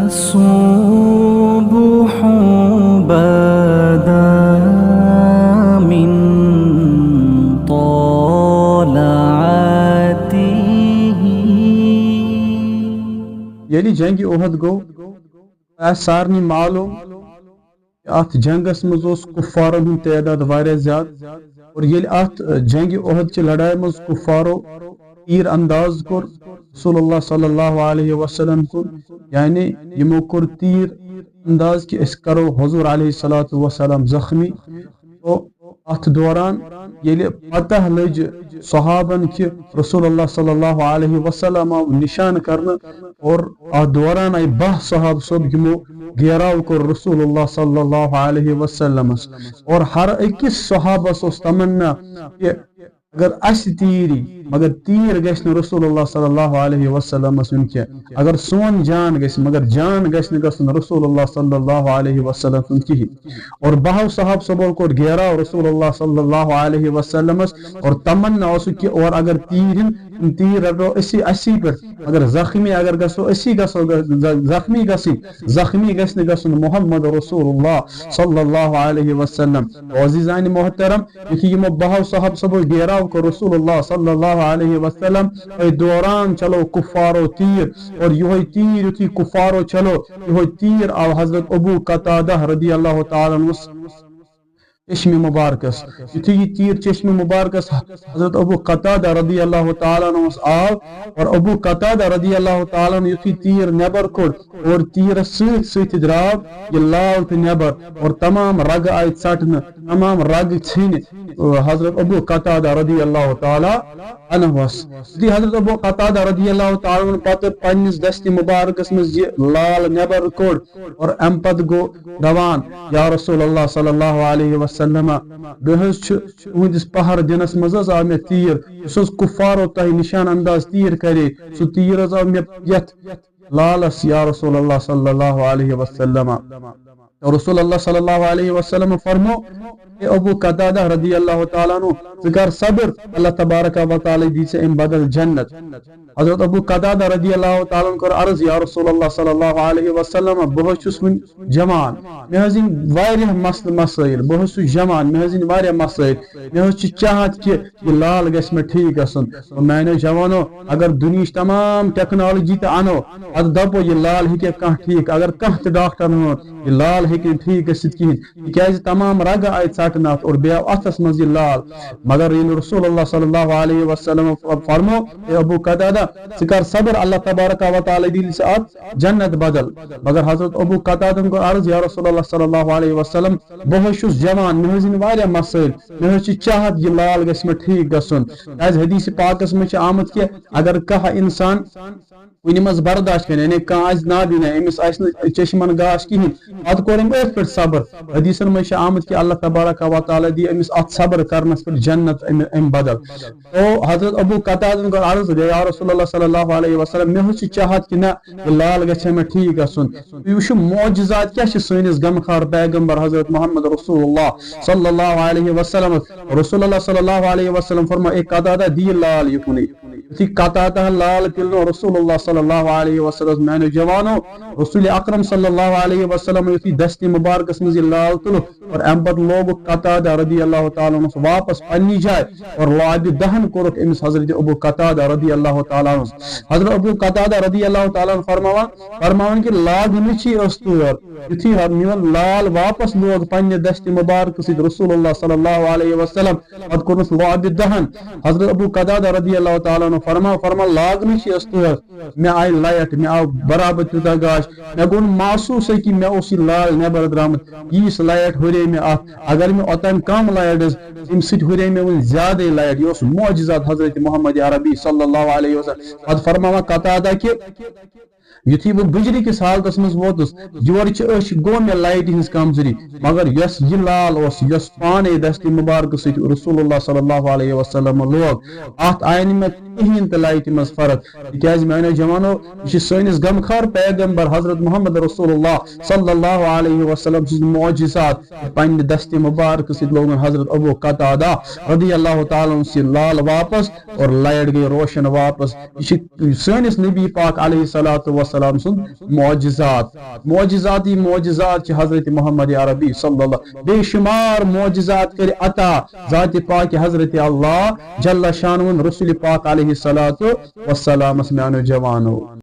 الصبح بدا من طلعته. यदि जंग उहद गो सारनी मालूम अत जंगस मज कुफारों हूं तदाद वारिया ज्यादा और ये अत जंग उहद की लड़ाई मज कुफारो तीर अंदाज कोर रसूलुल्लाह सल्लल्लाहु अलैहि वसल्लम को यानी यमो कोर तीर अंदाज कि अस करो हुजूर अलैहि सलातु वसलाम जख्मी। तो अत दौरान ये पता लज सहाबन कि रसूलुल्लाह सल्लल्लाहु अलैहि वसल्लम आव निशान करने और अत दौरान आई 12 सहाब सब यमो घेराव कोर रसूलुल्लाह सल्लल्लाहु अलैहि वसल्लम और हर अकिस सहाबस उस तमन्ना कि अगर अस तीरी मगर तीर गस रसूलुल्लाह सल्लल्लाहु अलैहि वसल्लम के अगर सोन जान गस मगर जान गस रसूलुल्लाह सल्लल्लाहु अलैहि वसल्लम कहीं और बहाव साहब सबों को घेराव रसूलुल्लाह सल्लल्लाहु अलैहि वसल्लम और तमन्ना कि और अगर तीर रटो असी पर अगर जख्मी अगर गसो असी गसो जख्मी गसने गसन मोहम्मद रसूलुल्लाह सल्लल्लाहु अलैहि वसल्लम। अजीजान मोहतरम यदि यमो बहाव साहब सबो घेराव को रसूलुल्लाह सल्लल्लाहु अलैहि वसल्लम दौरान चलो कुफारो तीर और यो तीर युथी कुफारो चलो यो तीर आव हजरत अबू कतादा रदियल्लाहु ताला अन्हु चश्मे मुबारकस युथी ये तीर चश्मे मुबारकस हजरत अबू कतादा रदियल्लाहु ताला अन्हु आव और अबू कतादा रदियल्लाहु ताला अन्हु युथी तीर नेबर कोड और तीर सत द्राव ये लाल तो नेबर और तमाम रग आय चटन तमाम रग छिन हजरत अबू कतादा रदियल्लाहु ताला अन्हु हजरत अबू कतादा रदियल्लाहु ताला अन्हु पत पन्निस दस्ती मुबारकस में ये लाल नेबर कोड और अम पत गो दवान या रसूलुल्लाह सल्लल्लाहु अलैहि वसल्लम तुहदिस पहर दिनस मज आव मे तीर कुफारो तह निशान अंदाज तीर करे सह तीर आव मे यथ लालस या रसूलुल्लाह सल्लल्लाहु अलैहि वसल्लम। रसूलुल्लाह सल्लल्लाहु अलैहि वसल्लम फरमो अबू कतादा रदियल्लाहु ताला अन्हु कर सब्र अल्लाह तबारक व तआला दी से इन बदल जन्नत। हजरत अबू कतादा रदियल्लाहु ताला अन्हु कर अर्ज या रसूलुल्लाह सल्लल्लाहु अलैहि वसल्लम बहुस जवान मे हजिन वारिया मसाइल बहुस जवान मे हजिन वारिया मसाइल मे चाहत कि ये लाल गस में ठीक गसन तो मैंने जवानो अगर दुनिया तमाम टेक्नोलॉजी तो अनो अद दपो ये लाल हेके कह ठीक अगर कह तो डॉक्टर हो ये लाल हेके ठीक गसित कहीं क्या तमाम रग आय चटना और बे अथस मज लाल मगर रसूलुल्लाह सल्लल्लाहु अलैहि वसल्लम फरमो अबू कतादा कर सब्र अल्लाह तबारक व तआला दी से अत जन्नत बदल। मगर हजरत अबू कतादा को अर्ज या रसूलुल्लाह सल्लल्लाहु अलैहि वसल्लम बहुत जवान मे हजिन वारिया मसाइल मे चाहत ये लाल गस में ठीक गसन आज हदीस पाकस में आमद कि अगर कह इंसान कुन मज बर्दाश्त कर कह नाबीना अमिस चश्मन गाश कहीं पत कोर अथ पे सब्र हदीसन में आमद कि अल्लाह तबारक व तआला दी अमिस अत सब्र करनस पे जन्नत अम बदल। तो हजरत अबू कतादा को अर्ज या रसूलुल्लाह सल्लल्लाहु अलैहि वसल्लम मे चाहत कि ना ये लाल गछ मे ठीक गसन वुच मौजज़ात क्या सनिस गमखार पैगंबर हजरत मोहम्मद रसूलुल्लाह सल्लल्लाहु अलैहि वसल्लम। रसूलुल्लाह सल्लल्लाहु अलैहि वसल्लम फरमा एक कतादा दी लाल युकनी थी कतादा लाल पिलनो रसूलुल्लाह सल्लल्लाहु अलैहि वसल्लम मैंने जवानो रसूल अकरम सल्लल्लाहु अलैहि वसल्लम युथी दस्ती मुबारकस में लाल तुलो और अम पत लोग कतादा रदियल्लाहु ताला अन्हु वापस पन्नी जाए और लाब दहन कोरक अमिस हजरत अबू कतादा रदियल्लाहु ताला अन्हु। हजरत अबू कतादा रदियल्लाहु ताला अन्हु फरमावन कि लाग निची अस्तूर युथी मियोन लाल वापस लोग पन्ने दस्ती मुबारक सिद रसूलुल्लाह सल्लल्लाहु अलैहि वसल्लम पत कोरस लाब दहन। हजरत अबू कतादा रदियल्लाहु ताला अन्हु फरमा लाग निची अस्तूर मे आई लाइट मे आव बराबर तुता गाश मे गोन महसूस है कि मे उस लाल नेबर द्रामत यीस लाइट हुरे मे अत अगर मे ओतन कम लाइट इम सिट हुरे मे वन ज्यादा लाइट योस मौजज़ात हजरत मोहम्मद अरबी सल्लल्लाहु अलैहि वसल्लम पत फरमावा कतादा कि युथी वो बिजली किस हालत मज वोतुस योर गो मे लाइट हिंस कमजोरी मगर यस यह लाल यस पाने दस्ती मुबारक सत रसूलुल्लाह सल्लल्लाहु अलैहि वसल्लम लोग अत आय मे कहीं तो लाइट मज फर्क क्या मैंने जवानो यह सनिस गमखार पैगंबर हजरत मोहम्मद रसूलुल्लाह सल्लल्लाहु अलैहि वसल्लम मौजज़ात पन्ने दस्ती मुबारक सत लोगन हजरत अबू कतादा रदियल्लाहु ताला अन्हु लाल वापस और लाइट गई रोशन वापस सनिस नबी पाक अलैहि सलातो वसल्लम सुन मोजिजात हजरत मोहम्मद अरबी सल्लल्लाहु बेशुमार मोजिजात कर अता जात पाक हजरत अल्लाह जल्ल शान रसूल पाक अलैहि सलातो वस्सलाम में जवानो।